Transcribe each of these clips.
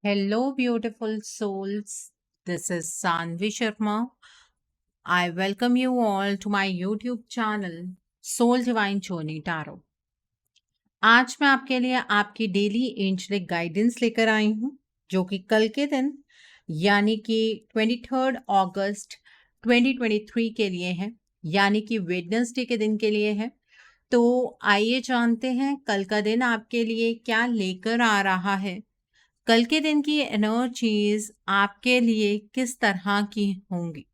Hello, beautiful souls. This is Sanvi Sharma. I welcome you all to my YouTube channel, Soul Divine Journey Tarot. आज मैं आपके लिए आपकी daily angelic guidance लेकर आई हूँ, जो कि कल के दिन यानी कि 23 अगस्त 2023 के लिए है, यानी कि वेडनेसडे के दिन के लिए है। तो आइए जानते हैं कल का दिन आपके लिए क्या लेकर आ रहा है। कल के दिन की एनर्जीज आपके लिए किस तरह की होंगी,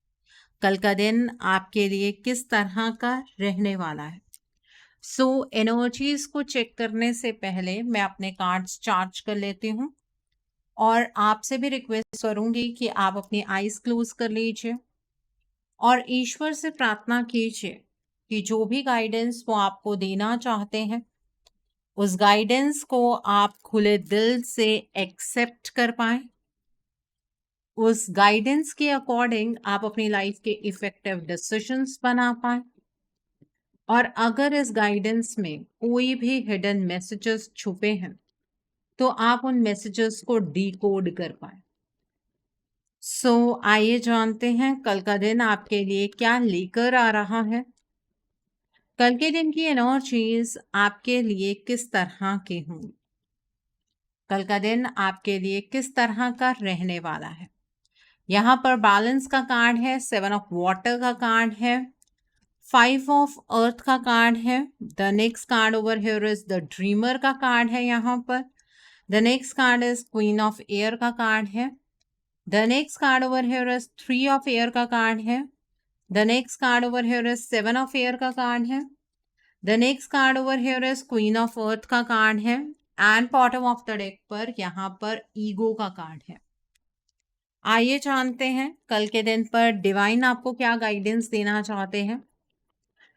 कल का दिन आपके लिए किस तरह का रहने वाला है। एनर्जीज को चेक करने से पहले मैं अपने कार्ड्स चार्ज कर लेती हूँ और आपसे भी रिक्वेस्ट करूंगी कि आप अपनी आईज क्लोज कर लीजिए और ईश्वर से प्रार्थना कीजिए कि जो भी गाइडेंस वो आपको देना चाहते हैं उस गाइडेंस को आप खुले दिल से एक्सेप्ट कर पाए, उस गाइडेंस के अकॉर्डिंग आप अपनी लाइफ के इफेक्टिव डिसीजंस बना पाए और अगर इस गाइडेंस में कोई भी हिडन मैसेजेस छुपे हैं तो आप उन मैसेजेस को डिकोड कर पाए। आइए जानते हैं कल का दिन आपके लिए क्या लेकर आ रहा है। कल के दिन की एनर्जीज आपके लिए किस तरह की होंगी, कल का दिन आपके लिए किस तरह का रहने वाला है। यहाँ पर बैलेंस का कार्ड है, 7 ऑफ वाटर का कार्ड है, 5 ऑफ अर्थ का कार्ड है। The next card over here is the dreamer का कार्ड है। यहाँ पर the next card is queen of air का कार्ड है। The next card over here is 3 of air का कार्ड है। The next card over here is 7 of air का card है। The next card over here is queen of earth का card है and bottom of the deck पर यहाँ पर ego का कार्ड है। आइए जानते हैं कल के दिन पर डिवाइन आपको क्या गाइडेंस देना चाहते हैं।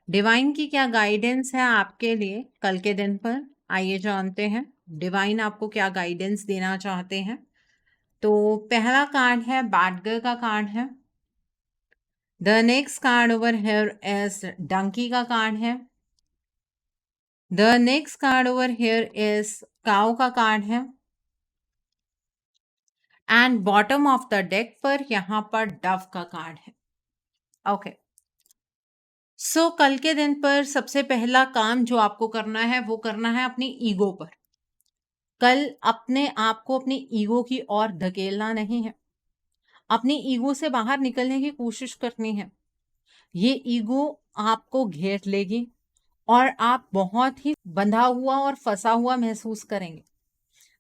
डिवाइन की क्या गाइडेंस है आपके लिए कल के दिन पर, आइए जानते हैं डिवाइन आपको क्या गाइडेंस देना चाहते हैं। तो पहला कार्ड है बैडगर का कार्ड है। The next card over here is donkey का कार्ड है। The next card over here is cow का कार्ड है and bottom of the deck पर यहां पर डव का कार्ड है। ओके कल के दिन पर सबसे पहला काम जो आपको करना है वो करना है अपनी ईगो पर। कल अपने आप को अपनी ईगो की ओर धकेलना नहीं है, अपनी ईगो से बाहर निकलने की कोशिश करनी है। ये ईगो आपको घेर लेगी और आप बहुत ही बंधा हुआ और फंसा हुआ महसूस करेंगे।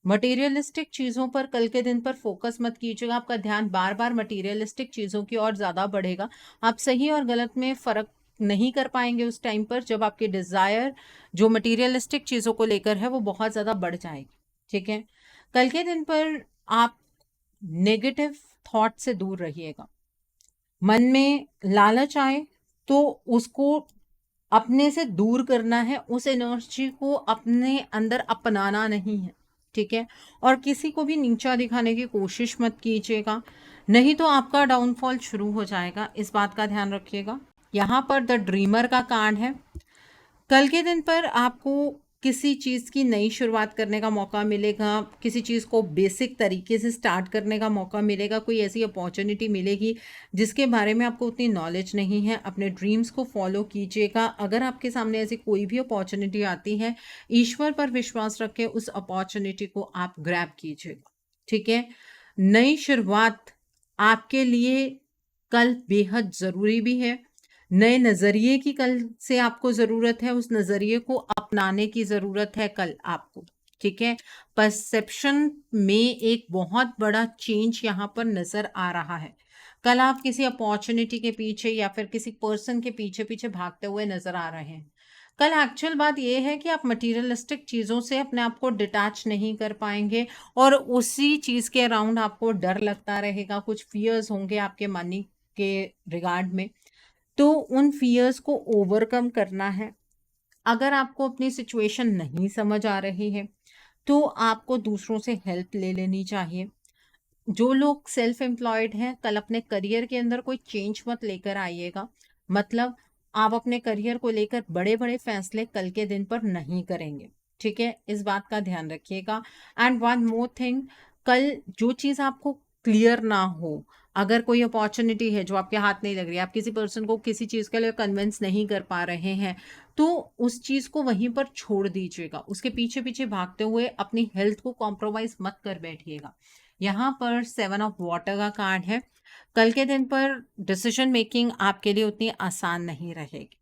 मटेरियलिस्टिक चीजों पर कल के दिन पर फोकस मत कीजिएगा, आपका ध्यान बार बार मटेरियलिस्टिक चीजों की ओर ज्यादा बढ़ेगा। आप सही और गलत में फर्क नहीं कर पाएंगे उस टाइम पर जब आपकी डिजायर जो मटेरियलिस्टिक चीजों को लेकर है वो बहुत ज्यादा बढ़ जाएगी। ठीक है, कल के दिन पर आप नेगेटिव थॉट से दूर रहिएगा। मन में लालच आए तो उसको अपने से दूर करना है, उस एनर्जी को अपने अंदर अपनाना नहीं है। ठीक है, और किसी को भी नीचा दिखाने की कोशिश मत कीजिएगा, नहीं तो आपका डाउनफॉल शुरू हो जाएगा, इस बात का ध्यान रखिएगा। यहाँ पर द ड्रीमर का कार्ड है। कल के दिन पर आपको किसी चीज़ की नई शुरुआत करने का मौका मिलेगा, किसी चीज़ को बेसिक तरीके से स्टार्ट करने का मौका मिलेगा, कोई ऐसी अपॉर्चुनिटी मिलेगी जिसके बारे में आपको उतनी नॉलेज नहीं है। अपने ड्रीम्स को फॉलो कीजिएगा। अगर आपके सामने ऐसी कोई भी अपॉर्चुनिटी आती है, ईश्वर पर विश्वास रखें, उस अपॉर्चुनिटी को आप ग्रैब कीजिएगा। ठीक है, नई शुरुआत आपके लिए कल बेहद ज़रूरी भी है। नए नज़रिए की कल से आपको ज़रूरत है, उस नज़रिए को अपनाने की ज़रूरत है कल आपको। ठीक है, परसेप्शन में एक बहुत बड़ा चेंज यहाँ पर नज़र आ रहा है। कल आप किसी अपॉर्चुनिटी के पीछे या फिर किसी पर्सन के पीछे पीछे भागते हुए नज़र आ रहे हैं। कल एक्चुअल बात यह है कि आप मटीरियलिस्टिक चीज़ों से अपने आप को डिटैच नहीं कर पाएंगे और उसी चीज़ के अराउंड आपको डर लगता रहेगा, कुछ फियर्स होंगे आपके मनी के रिगार्ड में, तो उन फियर्स को ओवरकम करना है। अगर आपको अपनी सिचुएशन नहीं समझ आ रही है तो आपको दूसरों से हेल्प ले लेनी चाहिए। जो लोग सेल्फ एम्प्लॉयड हैं, कल अपने करियर के अंदर कोई चेंज मत लेकर आइएगा। मतलब आप अपने करियर को लेकर बड़े बड़े फैसले कल के दिन पर नहीं करेंगे। ठीक है, इस बात का ध्यान रखिएगा। एंड वन मोर थिंग, कल जो चीज़ आपको क्लियर ना हो, अगर कोई अपॉर्चुनिटी है जो आपके हाथ नहीं लग रही है, आप किसी पर्सन को किसी चीज़ के लिए कन्विंस नहीं कर पा रहे हैं, तो उस चीज़ को वहीं पर छोड़ दीजिएगा। उसके पीछे-पीछे भागते हुए अपनी हेल्थ को कॉम्प्रोमाइज़ मत कर बैठिएगा। यहाँ पर 7 ऑफ वाटर का कार्ड है। कल के दिन पर डिसीजन मेकिंग आपके लिए उतनी आसान नहीं रहेगी।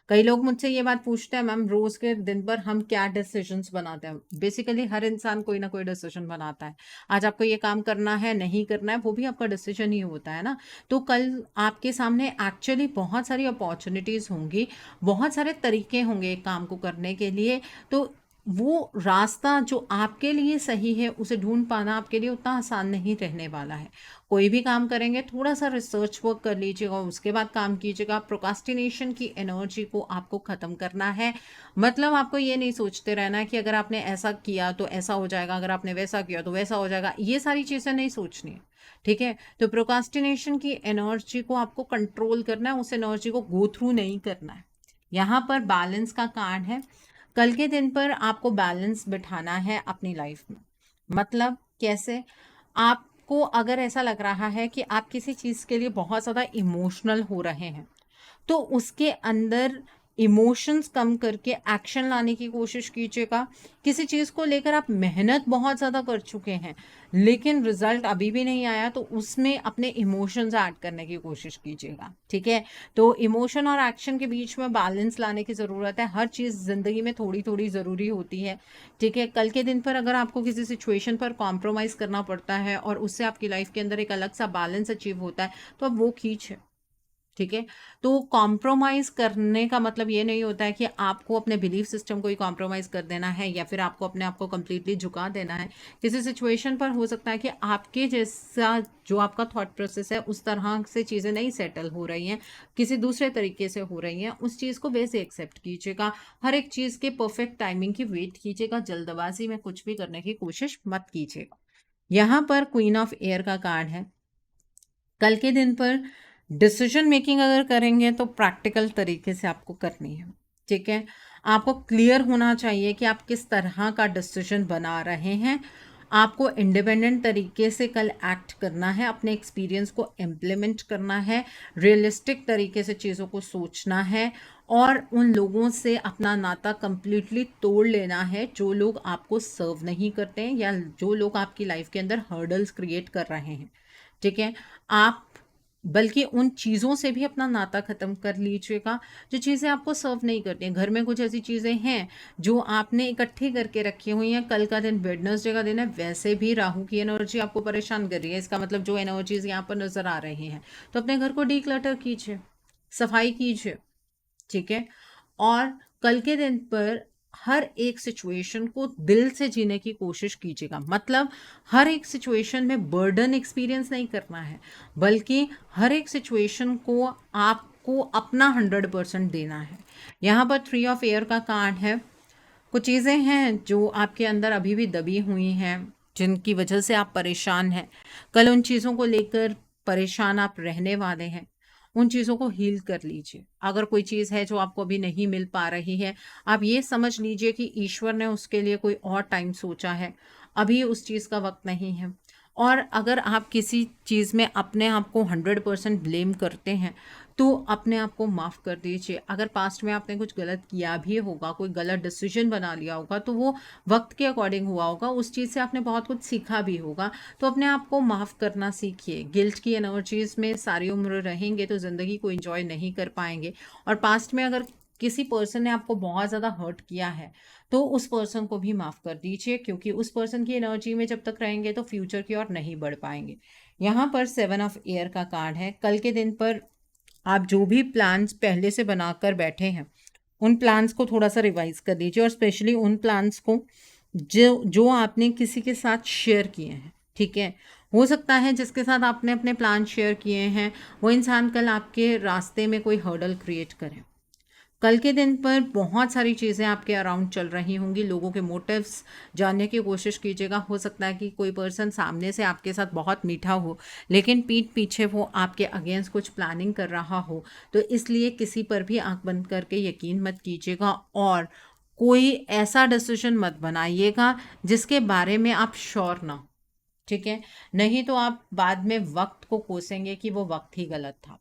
कई लोग मुझसे ये बात पूछते हैं, मैम रोज के दिन पर हम क्या डिसीजंस बनाते हैं? बेसिकली हर इंसान कोई ना कोई डिसीजन बनाता है। आज आपको ये काम करना है, नहीं करना है, वो भी आपका डिसीजन ही होता है ना। तो कल आपके सामने एक्चुअली बहुत सारी अपॉर्चुनिटीज होंगी, बहुत सारे तरीके होंगे एक काम को करने के लिए। तो वो रास्ता जो आपके लिए सही है उसे ढूंढ पाना आपके लिए उतना आसान नहीं रहने वाला है। कोई भी काम करेंगे थोड़ा सा रिसर्च वर्क कर लीजिएगा, उसके बाद काम कीजिएगा। प्रोक्रास्टिनेशन की एनर्जी को आपको ख़त्म करना है। मतलब आपको ये नहीं सोचते रहना है कि अगर आपने ऐसा किया तो ऐसा हो जाएगा, अगर आपने वैसा किया तो वैसा हो जाएगा। ये सारी चीज़ें नहीं सोचनी है, ठीक है? तो प्रोक्रास्टिनेशन की एनर्जी को आपको कंट्रोल करना है, उस एनर्जी को गो थ्रू नहीं करना है। यहाँ पर बैलेंस का कार्ड है। कल के दिन पर आपको बैलेंस बिठाना है अपनी लाइफ में। मतलब कैसे? आपको अगर ऐसा लग रहा है कि आप किसी चीज़ के लिए बहुत ज़्यादा इमोशनल हो रहे हैं, तो उसके अंदर इमोशंस कम करके एक्शन लाने की कोशिश कीजिएगा। किसी चीज़ को लेकर आप मेहनत बहुत ज़्यादा कर चुके हैं, लेकिन रिजल्ट अभी भी नहीं आया, तो उसमें अपने इमोशंस ऐड करने की कोशिश कीजिएगा, ठीक है? तो इमोशन और एक्शन के बीच में बैलेंस लाने की ज़रूरत है। हर चीज़ ज़िंदगी में थोड़ी-थोड़ी ज़रूरी होती है, ठीक है? कल के दिन पर अगर आपको किसी सिचुएशन पर कॉम्प्रोमाइज़ करना पड़ता है और उससे आपकी लाइफ के अंदर एक अलग सा बैलेंस अचीव होता है, तो अब वो खींच है। ठीक है? तो कॉम्प्रोमाइज़ करने का मतलब ये नहीं होता है कि आपको अपने बिलीफ सिस्टम को ही कॉम्प्रोमाइज़ कर देना है या फिर आपको अपने आप को कंप्लीटली झुका देना है। किसी सिचुएशन पर हो सकता है कि आपके जैसा जो आपका थॉट प्रोसेस है उस तरह से चीज़ें नहीं सेटल हो रही हैं, किसी दूसरे तरीके से हो रही हैं। उस चीज़ को वैसे एक्सेप्ट कीजिएगा। हर एक चीज़ के परफेक्ट टाइमिंग की वेट कीजिएगा। जल्दबाज़ी में कुछ भी करने की कोशिश मत कीजिएगा। यहाँ पर क्वीन ऑफ एयर का कार्ड है। कल के दिन पर डिसीजन मेकिंग अगर करेंगे तो प्रैक्टिकल तरीके से आपको करनी है, ठीक है? आपको क्लियर होना चाहिए कि आप किस तरह का डिसीजन बना रहे हैं। आपको इंडिपेंडेंट तरीके से कल एक्ट करना है, अपने एक्सपीरियंस को इम्प्लीमेंट करना है, रियलिस्टिक तरीके से चीज़ों को सोचना है और उन लोगों से अपना नाता कंप्लीटली तोड़ लेना है जो लोग आपको सर्व नहीं करते हैं या जो लोग आपकी लाइफ के अंदर हर्डल्स क्रिएट कर रहे हैं, ठीक है? आप बल्कि उन चीज़ों से भी अपना नाता ख़त्म कर लीजिएगा, जो चीज़ें आपको सर्व नहीं करती हैं। घर में कुछ ऐसी चीज़ें हैं, जो आपने इकट्ठी करके रखी हुई हैं। कल का दिन वेडनेसडे का दिन है, वैसे भी राहु की एनर्जी आपको परेशान कर रही है। इसका मतलब जो एनर्जीज़ यहाँ पर नज़र आ रही हैं, तो अपने घर को डिक्लटर कीजिए, सफाई कीजिए, ठीक है? और कल के दिन पर हर एक सिचुएशन को दिल से जीने की कोशिश कीजिएगा। मतलब हर एक सिचुएशन में बर्डन एक्सपीरियंस नहीं करना है, बल्कि हर एक सिचुएशन को आपको अपना 100% देना है। यहाँ पर 3 ऑफ एयर का कार्ड है। कुछ चीज़ें हैं जो आपके अंदर अभी भी दबी हुई हैं, जिनकी वजह से आप परेशान हैं। कल उन चीज़ों को लेकर परेशान आप रहने वाले हैं। उन चीज़ों को हील कर लीजिए। अगर कोई चीज़ है जो आपको अभी नहीं मिल पा रही है, आप ये समझ लीजिए कि ईश्वर ने उसके लिए कोई और टाइम सोचा है। अभी उस चीज़ का वक़्त नहीं है। और अगर आप किसी चीज़ में अपने आप को 100% ब्लेम करते हैं, तो अपने आप को माफ़ कर दीजिए। अगर पास्ट में आपने कुछ गलत किया भी होगा, कोई गलत डिसीजन बना लिया होगा, तो वो वक्त के अकॉर्डिंग हुआ होगा। उस चीज़ से आपने बहुत कुछ सीखा भी होगा। तो अपने आप को माफ़ करना सीखिए। गिल्ट की एनर्जीज़ में सारी उम्र रहेंगे तो ज़िंदगी को एंजॉय नहीं कर पाएंगे। और पास्ट में अगर किसी पर्सन ने आपको बहुत ज़्यादा हर्ट किया है, तो उस पर्सन को भी माफ़ कर दीजिए, क्योंकि उस पर्सन की एनर्जी में जब तक रहेंगे तो फ्यूचर की ओर नहीं बढ़ पाएंगे। यहाँ पर 7 ऑफ एयर का कार्ड है। कल के दिन पर आप जो भी प्लान्स पहले से बनाकर बैठे हैं, उन प्लान्स को थोड़ा सा रिवाइज कर लीजिए और स्पेशली उन प्लान्स को जो जो आपने किसी के साथ शेयर किए हैं, ठीक है? हो सकता है जिसके साथ आपने अपने प्लान शेयर किए हैं, वो इंसान कल आपके रास्ते में कोई हर्डल क्रिएट करे। कल के दिन पर बहुत सारी चीज़ें आपके अराउंड चल रही होंगी। लोगों के मोटिव्स जानने की कोशिश कीजिएगा। हो सकता है कि कोई पर्सन सामने से आपके साथ बहुत मीठा हो, लेकिन पीठ पीछे वो आपके अगेंस्ट कुछ प्लानिंग कर रहा हो। तो इसलिए किसी पर भी आंख बंद करके यकीन मत कीजिएगा और कोई ऐसा डिसीजन मत बनाइएगा जिसके बारे में आप श्योर ना हो, ठीक है? नहीं तो आप बाद में वक़्त को कोसेंगे कि वो वक़्त ही गलत था।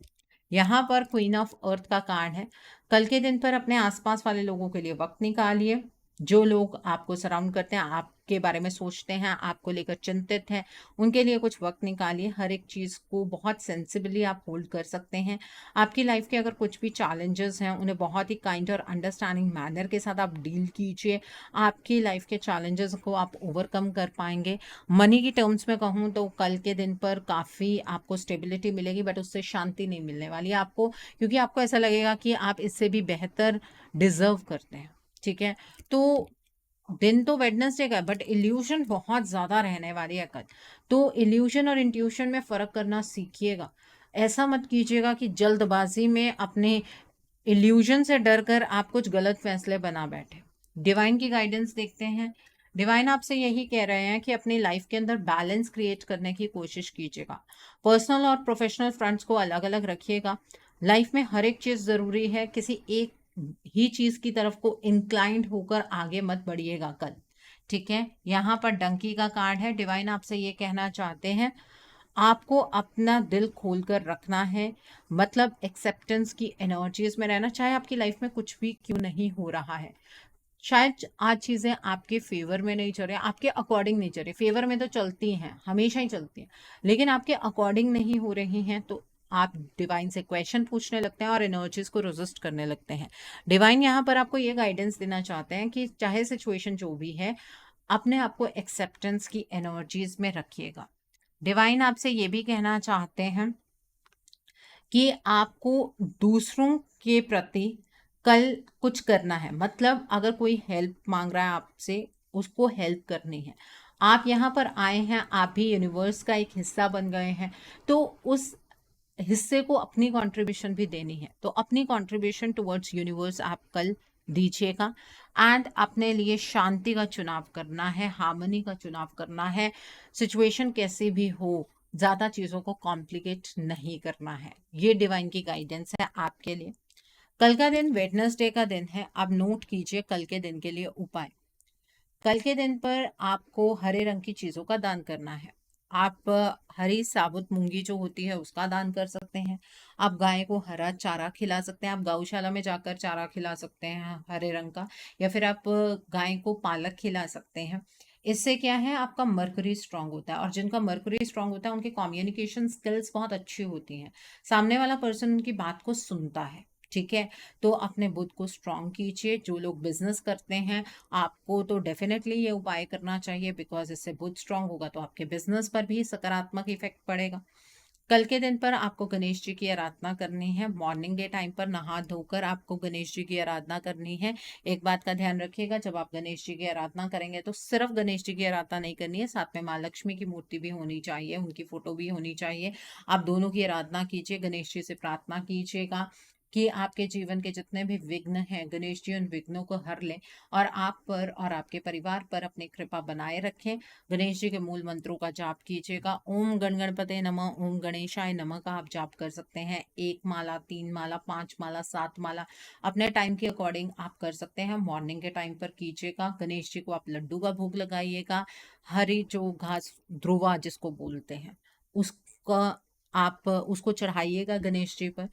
यहाँ पर क्वीन ऑफ अर्थ का कार्ड है। कल के दिन पर अपने आस-पास वाले लोगों के लिए वक़्त निकालिए। जो लोग आपको सराउंड करते हैं, आपके बारे में सोचते हैं, आपको लेकर चिंतित हैं, उनके लिए कुछ वक़्त निकालिए। हर एक चीज़ को बहुत सेंसिबली आप होल्ड कर सकते हैं। आपकी लाइफ़ के अगर कुछ भी चैलेंजेस हैं, उन्हें बहुत ही काइंड और अंडरस्टैंडिंग मैनर के साथ आप डील कीजिए। आपकी लाइफ़ के चैलेंजेस को आप ओवरकम कर पाएँगे। मनी की टर्म्स में कहूँ तो कल के दिन पर काफ़ी आपको स्टेबिलिटी मिलेगी, बट उससे शांति नहीं मिलने वाली है आपको, क्योंकि आपको ऐसा लगेगा कि आप इससे भी बेहतर डिज़र्व करते हैं, ठीक है? तो दिन तो वेडनेसडे का है, बट इल्यूशन बहुत ज़्यादा रहने वाली है कल। तो इल्यूशन और इंट्यूशन में फ़र्क करना सीखिएगा। ऐसा मत कीजिएगा कि जल्दबाज़ी में अपने इल्यूजन से डर कर आप कुछ गलत फैसले बना बैठे। डिवाइन की गाइडेंस देखते हैं। डिवाइन आपसे यही कह रहे हैं कि अपनी लाइफ के अंदर बैलेंस क्रिएट करने की कोशिश कीजिएगा। पर्सनल और प्रोफेशनल फ्रंट्स को अलग अलग रखिएगा। लाइफ में हर एक चीज़ ज़रूरी है, किसी एक ही चीज़ की तरफ को इंक्लाइंड होकर आगे मत बढ़िएगा कल, ठीक है? यहाँ पर डंकी का कार्ड है। डिवाइन आपसे ये कहना चाहते हैं, आपको अपना दिल खोलकर रखना है, मतलब एक्सेप्टेंस की एनर्जीज में रहना, चाहे आपकी लाइफ में कुछ भी क्यों नहीं हो रहा है। शायद आज चीज़ें आपके फेवर में नहीं चल रही, आपके अकॉर्डिंग नहीं चल रही। फेवर में तो चलती हैं, हमेशा ही चलती हैं, लेकिन आपके अकॉर्डिंग नहीं हो रही हैं, तो आप डिवाइन से क्वेश्चन पूछने लगते हैं और एनर्जीज को रेजिस्ट करने लगते हैं। डिवाइन यहाँ पर आपको ये गाइडेंस देना चाहते हैं कि चाहे सिचुएशन जो भी है, अपने आप को एक्सेप्टेंस की एनर्जीज में रखिएगा। डिवाइन आपसे ये भी कहना चाहते हैं कि आपको दूसरों के प्रति कल कुछ करना है, मतलब अगर कोई हेल्प मांग रहा है आपसे, उसको हेल्प करनी है। आप यहाँ पर आए हैं, आप भी यूनिवर्स का एक हिस्सा बन गए हैं, तो उस हिस्से को अपनी कंट्रीब्यूशन भी देनी है। तो अपनी कंट्रीब्यूशन टुवर्ड्स यूनिवर्स आप कल दीजिएगा। एंड अपने लिए शांति का चुनाव करना है, हार्मनी का चुनाव करना है। सिचुएशन कैसी भी हो, ज़्यादा चीज़ों को कॉम्प्लिकेट नहीं करना है। ये डिवाइन की गाइडेंस है आपके लिए। कल का दिन वेडनेसडे का दिन है। आप नोट कीजिए कल के दिन के लिए उपाय। कल के दिन पर आपको हरे रंग की चीज़ों का दान करना है। आप हरी साबुत मूंगी जो होती है उसका दान कर सकते हैं। आप गाय को हरा चारा खिला सकते हैं। आप गौशाला में जाकर चारा खिला सकते हैं हरे रंग का, या फिर आप गाय को पालक खिला सकते हैं। इससे क्या है, आपका मर्करी स्ट्रांग होता है, और जिनका मर्करी स्ट्रांग होता है उनकी कम्युनिकेशन स्किल्स बहुत अच्छी होती हैं। सामने वाला पर्सन उनकी बात को सुनता है, ठीक है? तो अपने बुद्ध को स्ट्रांग कीजिए। जो लोग बिजनेस करते हैं, आपको तो डेफिनेटली ये उपाय करना चाहिए, बिकॉज इससे बुद्ध स्ट्रांग होगा तो आपके बिजनेस पर भी सकारात्मक इफेक्ट पड़ेगा। कल के दिन पर आपको गणेश जी की आराधना करनी है। मॉर्निंग डे टाइम पर नहा धोकर आपको गणेश जी की आराधना करनी है। एक बात का ध्यान रखिएगा, जब आप गणेश जी की आराधना करेंगे तो सिर्फ गणेश जी की आराधना नहीं करनी है, साथ में माँ लक्ष्मी की मूर्ति भी होनी चाहिए, उनकी फोटो भी होनी चाहिए। आप दोनों की आराधना कीजिए, गणेश जी से प्रार्थना कीजिएगा कि आपके जीवन के जितने भी विघ्न हैं, गणेश जी उन विघ्नों को हर लें और आप पर और आपके परिवार पर अपनी कृपा बनाए रखें। गणेश जी के मूल मंत्रों का जाप कीजिएगा। ओम गण गणपते नमः, ओम गणेशाय नमः का आप जाप कर सकते हैं। 1 माला, 3 माला, 5 माला, 7 माला अपने टाइम के अकॉर्डिंग आप कर सकते हैं। मॉर्निंग के टाइम पर कीजिएगा। गणेश जी को आप लड्डू का भोग लगाइएगा। हरी जो घास ध्रुवा जिसको बोलते हैं, उसका आप उसको चढ़ाइएगा गणेश जी पर।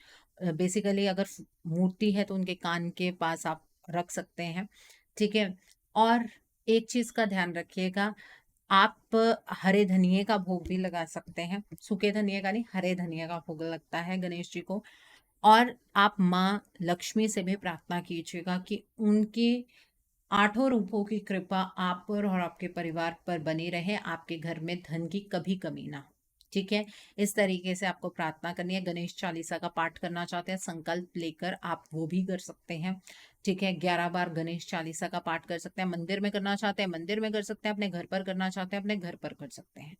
बेसिकली अगर मूर्ति है तो उनके कान के पास आप रख सकते हैं, ठीक है? और एक चीज का ध्यान रखिएगा, आप हरे धनिये का भोग भी लगा सकते हैं। सूखे धनिये का नहीं, हरे धनिये का भोग लगता है गणेश जी को। और आप माँ लक्ष्मी से भी प्रार्थना कीजिएगा कि उनके 8 रूपों की कृपा आप पर और आपके परिवार पर बनी रहे, आपके घर में धन की कभी कमी ना हो, ठीक है? इस तरीके से आपको प्रार्थना करनी है। गणेश चालीसा का पाठ करना चाहते हैं, संकल्प लेकर आप वो भी कर सकते हैं, ठीक है? 11 बार गणेश चालीसा का पाठ कर सकते हैं। मंदिर में करना चाहते हैं मंदिर में कर सकते हैं, अपने घर पर करना चाहते हैं अपने घर पर कर सकते हैं।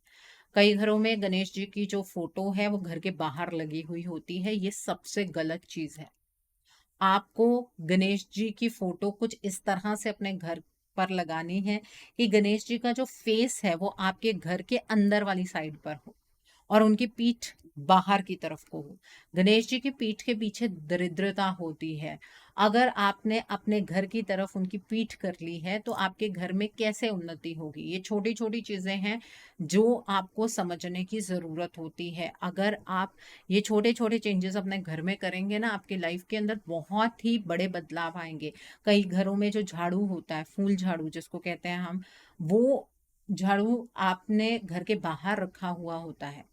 कई घरों में गणेश जी की जो फोटो है वो घर के बाहर लगी हुई होती है, ये सबसे गलत चीज है। आपको गणेश जी की फोटो कुछ इस तरह से अपने घर पर लगानी है कि गणेश जी का जो फेस है वो आपके घर के अंदर वाली साइड पर हो और उनकी पीठ बाहर की तरफ को हो। गणेश जी की पीठ के पीछे दरिद्रता होती है, अगर आपने अपने घर की तरफ उनकी पीठ कर ली है, तो आपके घर में कैसे उन्नति होगी? ये छोटी-छोटी चीज़ें हैं, जो आपको समझने की ज़रूरत होती है। अगर आप ये छोटे-छोटे चेंजेज़ अपने घर में करेंगे ना, आपकी लाइफ़ के अंदर बहुत ही बड़े बदलाव आएँगे। कई घरों में जो झाड़ू होता है, फूल झाड़ू जिसको कहते हैं हम, वो झाड़ू आपने घर के बाहर रखा हुआ होता है।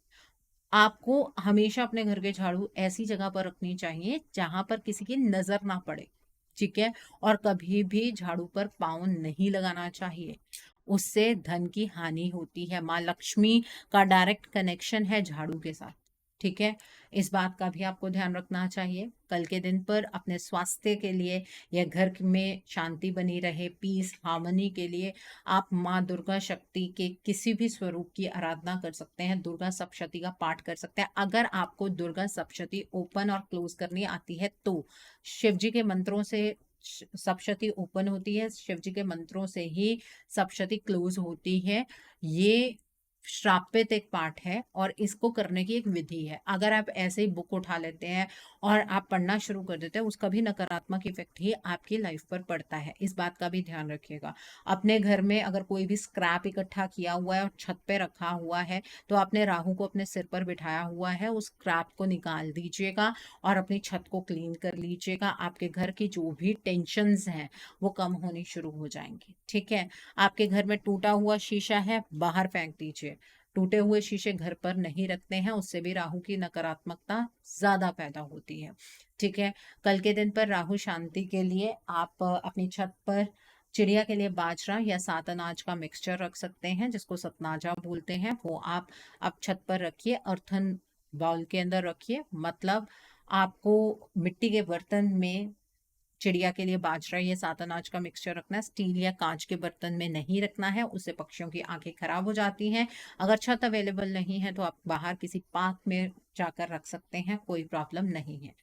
आपको हमेशा अपने घर के झाड़ू ऐसी जगह पर रखनी चाहिए जहां पर किसी की नजर ना पड़े, ठीक है? और कभी भी झाड़ू पर पाँव नहीं लगाना चाहिए, उससे धन की हानि होती है। माँ लक्ष्मी का डायरेक्ट कनेक्शन है झाड़ू के साथ, ठीक है? इस बात का भी आपको ध्यान रखना चाहिए। कल के दिन पर अपने स्वास्थ्य के लिए या घर में शांति बनी रहे, पीस हार्मनी के लिए आप माँ दुर्गा शक्ति के किसी भी स्वरूप की आराधना कर सकते हैं, दुर्गा सप्तशती का पाठ कर सकते हैं। अगर आपको दुर्गा सप्तशती ओपन और क्लोज करनी आती है तो शिव जी के मंत्रों से सप्तशती ओपन होती है, शिव जी के मंत्रों से ही सप्तशती क्लोज होती है। ये श्रापित एक पाठ है और इसको करने की एक विधि है। अगर आप ऐसे ही बुक उठा लेते हैं और आप पढ़ना शुरू कर देते हैं, उसका भी नकारात्मक इफेक्ट ही आपकी लाइफ पर पड़ता है। इस बात का भी ध्यान रखिएगा। अपने घर में अगर कोई भी स्क्रैप इकट्ठा किया हुआ है और छत पे रखा हुआ है, तो आपने राहु को अपने सिर पर बिठाया हुआ है, उस स्क्रैप को निकाल दीजिएगा और अपनी छत को क्लीन कर लीजिएगा। आपके घर की जो भी टेंशन्स हैं वो कम होनी शुरू हो जाएंगी, ठीक है? आपके घर में टूटा हुआ शीशा है, बाहर फेंक दीजिए। टूटे हुए शीशे घर पर नहीं रखते हैं, उससे भी राहु की नकारात्मकता ज्यादा पैदा होती है, ठीक है? कल के दिन पर राहु शांति के लिए आप अपनी छत पर चिड़िया के लिए बाजरा या सात अनाज का मिक्सचर रख सकते हैं, जिसको सतनाजा बोलते हैं। वो आप छत पर रखिए, अर्थन बाउल के अंदर रखिए। मतलब आपको मिट्टी के बर्तन में चिड़िया के लिए बाजरा या सात अनाज का मिक्सचर रखना है, स्टील या कांच के बर्तन में नहीं रखना है, उससे पक्षियों की आंखें खराब हो जाती हैं। अगर छत अवेलेबल नहीं है तो आप बाहर किसी पार्क में जाकर रख सकते हैं, कोई प्रॉब्लम नहीं है।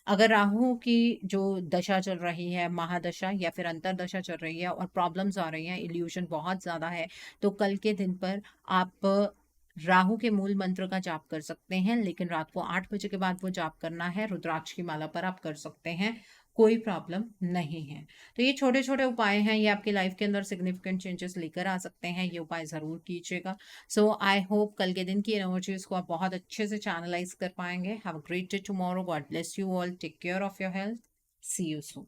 अगर राहु की जो दशा चल रही है, महादशा या फिर अंतरदशा चल रही है और प्रॉब्लम्स आ रही हैं, इल्यूशन बहुत ज्यादा है, तो कल के दिन पर आप राहु के मूल मंत्र का जाप कर सकते हैं, लेकिन रात को 8 बजे के बाद वो जाप करना है। रुद्राक्ष की माला पर आप कर सकते हैं, कोई प्रॉब्लम नहीं है। तो ये छोटे छोटे उपाय हैं, ये आपकी लाइफ के अंदर सिग्निफिकेंट चेंजेस लेकर आ सकते हैं। ये उपाय जरूर कीजिएगा। सो आई होप कल के दिन की एनर्जीज को आप बहुत अच्छे से चैनलाइज कर पाएंगे। Have a great day tomorrow. God bless you all. Take care of your health. See you soon.